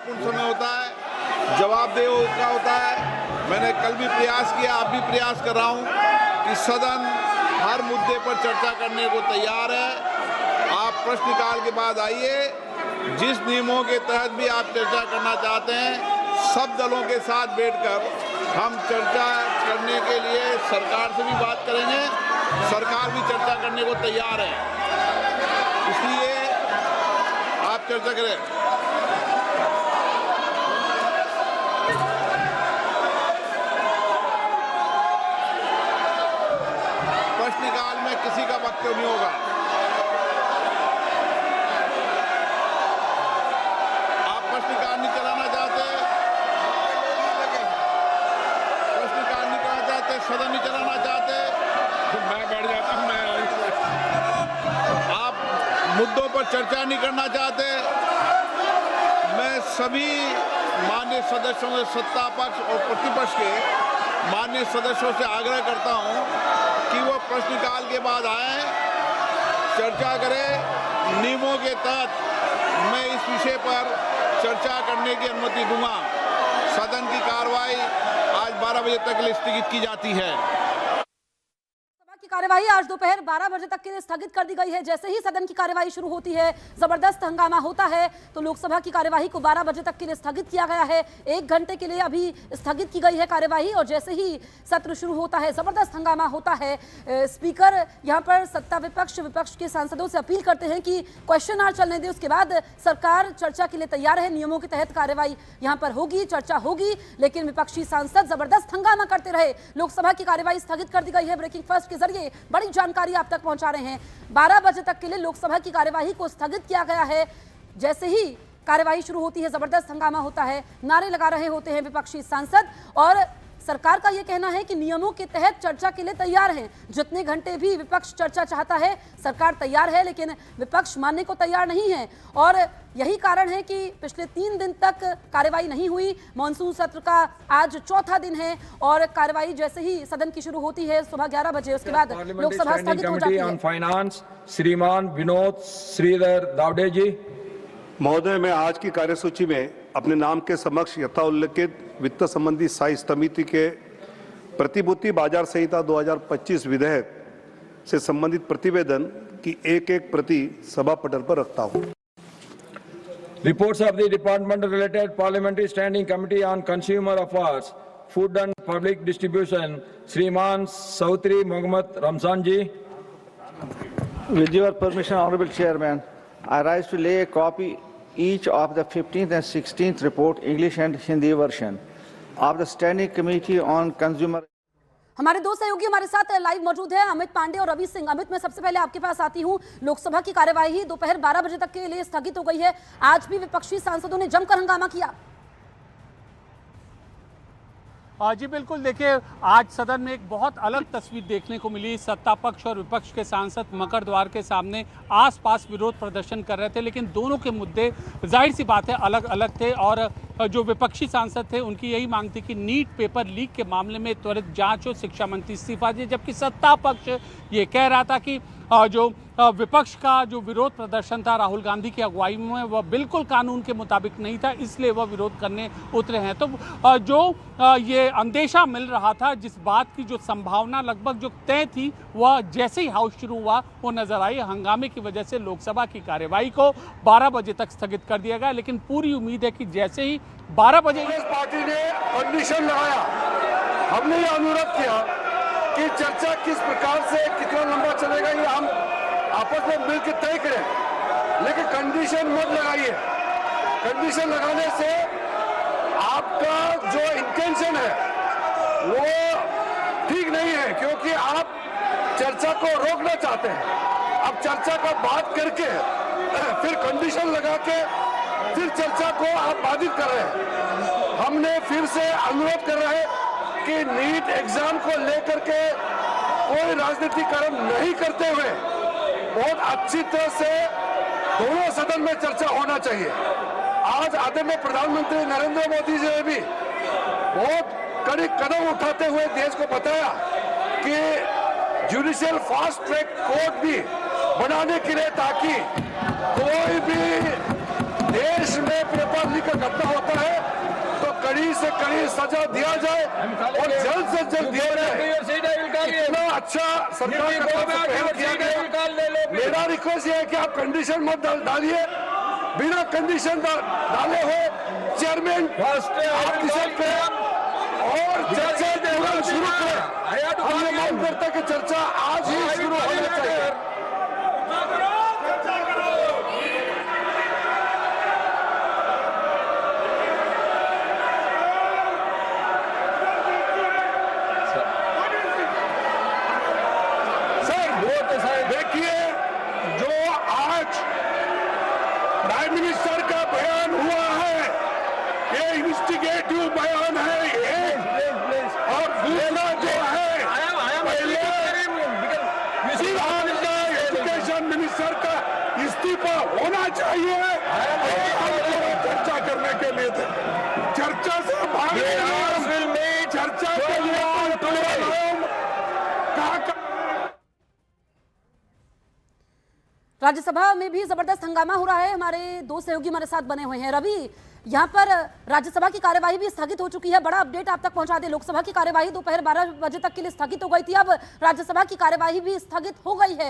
महत्वपूर्ण समय होता है, जवाबदेही का होता है। मैंने कल भी प्रयास किया, अब भी प्रयास कर रहा हूं कि सदन हर मुद्दे पर चर्चा करने को तैयार है। आप प्रश्नकाल के बाद आइए, जिस नियमों के तहत भी आप चर्चा करना चाहते हैं, सब दलों के साथ बैठकर हम चर्चा करने के लिए सरकार से भी बात करेंगे। सरकार भी चर्चा करने को तैयार है, इसलिए आप चर्चा करें। प्रश्नकाल में किसी का वक्तव्य नहीं होगा। आप प्रश्नकाल नहीं चलाना चाहते, प्रश्नकाल नहीं करना चाहते, सदन नहीं चलाना चाहते, तो मैं बैठ जाता हूं। आप मुद्दों पर चर्चा नहीं करना चाहते, मैं सभी माननीय सदस्यों से, सत्ता पक्ष और प्रतिपक्ष के माननीय सदस्यों से आग्रह करता हूं कि वो प्रश्नकाल के बाद आए, चर्चा करें। नियमों के तहत मैं इस विषय पर चर्चा करने की अनुमति दूंगा। सदन की कार्रवाई आज 12 बजे तक के लिए स्थगित की जाती है। की कार्यवाही आज दोपहर 12 बजे तक के लिए स्थगित कर दी गई है। जैसे ही सदन की कार्यवाही शुरू होती है, जबरदस्त हंगामा होता है, तो लोकसभा की कार्यवाही को 12 बजे तक के लिए स्थगित किया गया है। 1 घंटे के लिए अभी स्थगित की गई है कार्यवाही, और जैसे ही सत्र शुरू होता है, जबरदस्त हंगामा होता है। स्पीकर यहां पर सत्ता विपक्ष के सांसदों से अपील करते हैं कि क्वेश्चन आवर चलने दें, उसके बाद सरकार चर्चा के लिए तैयार है। नियमों के तहत कार्यवाही यहां पर होगी, चर्चा होगी, लेकिन विपक्षी सांसद जबरदस्त हंगामा करते रहे। लोकसभा की कार्यवाही स्थगित कर दी गई है। ब्रेकिंग फास्ट के जरिए बड़ी जानकारी आप तक पहुंचा रहे हैं। 12 बजे तक के लिए लोकसभा की कार्यवाही को स्थगित किया गया है। जैसे ही कार्यवाही शुरू होती है, जबरदस्त हंगामा होता है, नारे लगा रहे होते हैं विपक्षी सांसद, और सरकार का यह कहना है कि नियमों के तहत चर्चा के लिए तैयार हैं। जितने घंटे भी विपक्ष चर्चा चाहता है, सरकार तैयार है, लेकिन विपक्ष मानने को तैयार नहीं है। और यही कारण है कि पिछले 3 दिन तक कार्यवाही नहीं हुई। मॉनसून सत्र का आज चौथा दिन है, और कार्यवाही जैसे ही सदन की शुरू होती है सुबह 11 बजे, उसके बाद लोकसभा स्थगित हो जाती है। फाइनेंस श्रीमान विनोद श्रीधर दावडे जी। महोदय, मैं आज की कार्यसूची में अपने नाम के समक्ष यथा उल्लेखित वित्त संबंधी स्थायी समिति के प्रतिभूति बाजार संहिता 2025 विधेयक से संबंधित प्रतिवेदन की एक प्रति सभा पटल पर रखता हूं। Reports of the Department related Parliamentary Standing Committee on Consumer Affairs, Food and Public Distribution, Shriman Sautri Mohammad Ramzan ji. With your permission, Honorable Chairman, I rise to lay a copy each of the 15th and 16th report, English and Hindi version, of the Standing Committee on Consumer. हमारे दो सहयोगी हमारे साथ live मौजूद है, अमित पांडे और रवि सिंह। अमित, मैं सबसे पहले आपके पास आती हूं। लोकसभा की कार्यवाही दोपहर 12 बजे तक के लिए स्थगित हो गई है। आज भी विपक्षी सांसदों ने जमकर हंगामा किया। जी बिल्कुल, देखिए आज सदन में एक बहुत अलग तस्वीर देखने को मिली। सत्ता पक्ष और विपक्ष के सांसद मकर द्वार के सामने आसपास विरोध प्रदर्शन कर रहे थे, लेकिन दोनों के मुद्दे जाहिर सी बात है अलग अलग थे। और जो विपक्षी सांसद थे उनकी यही मांग थी कि नीट पेपर लीक के मामले में त्वरित जांच हो, शिक्षा मंत्री इस्तीफा दिए, जबकि सत्ता पक्ष ये कह रहा था कि जो विपक्ष का जो विरोध प्रदर्शन था राहुल गांधी की अगुवाई में, वह बिल्कुल कानून के मुताबिक नहीं था, इसलिए वह विरोध करने उतरे हैं। तो जो ये अंदेशा मिल रहा था, जिस बात की जो संभावना लगभग जो तय थी, वह जैसे ही हाउस शुरू हुआ वो नजर आई। हंगामे की वजह से लोकसभा की कार्यवाही को 12 बजे तक स्थगित कर दिया गया, लेकिन पूरी उम्मीद है कि जैसे ही 12 बजे पार्टी ने कंडीशन लगाया, हमने ये अनुरोध किया कि चर्चा किस प्रकार से कितना लंबा चलेगा ये हम आपस में मिलकर तय करें, लेकिन कंडीशन मत लगाइए। कंडीशन लगाने से आपका जो इंटेंशन है वो ठीक नहीं है, क्योंकि आप चर्चा को रोकना चाहते हैं। अब चर्चा का बात करके फिर कंडीशन लगा के फिर चर्चा को आप बाधित कर रहे हैं। हमने फिर से अनुरोध कर रहे हैं कि नीट एग्जाम को लेकर के कोई राजनीतिकरण नहीं करते हुए बहुत अच्छी तरह से दोनों सदन में चर्चा होना चाहिए। आज आदरणीय प्रधानमंत्री नरेंद्र मोदी जी ने भी बहुत कड़े कदम उठाते हुए देश को बताया कि जुडिशियल फास्ट ट्रैक कोर्ट भी बनाने के लिए, ताकि कोई भी देश में पेपर लीक का घटना होता से कड़ी सजा दिया जाए और जल्द से जल्द दिया जाए। इतना अच्छा सरकार की तरफ से पहल किया गया। मेरा रिक्वेस्ट ये है कि आप कंडीशन मत डालिए, बिना कंडीशन डाले हो चेयरमैन आप डिसाइड करें और चर्चा तुरंत शुरू करें। हम ये मांग करते हैं कि चर्चा आज ही शुरू होना चाहिए। सर देखिए, जो आज प्राइम मिनिस्टर का बयान हुआ है ये इन्वेस्टिगेटिव बयान है ये, और दूसरा जो है पहले बिहार का एजुकेशन मिनिस्टर का इस्तीफा होना चाहिए। और चर्चा करने के लिए थे, चर्चा से भागे चर्चा के लिए राज्यसभा में भी जबरदस्त हंगामा हो रहा है। हमारे दो सहयोगी हमारे साथ बने हुए हैं। रवि, यहाँ पर राज्यसभा की कार्यवाही भी स्थगित हो चुकी है। बड़ा अपडेट आप तक पहुंचा दें। लोकसभा की कार्यवाही दोपहर 12 बजे तक के लिए स्थगित हो गई थी, अब राज्यसभा की कार्यवाही भी स्थगित हो गई है।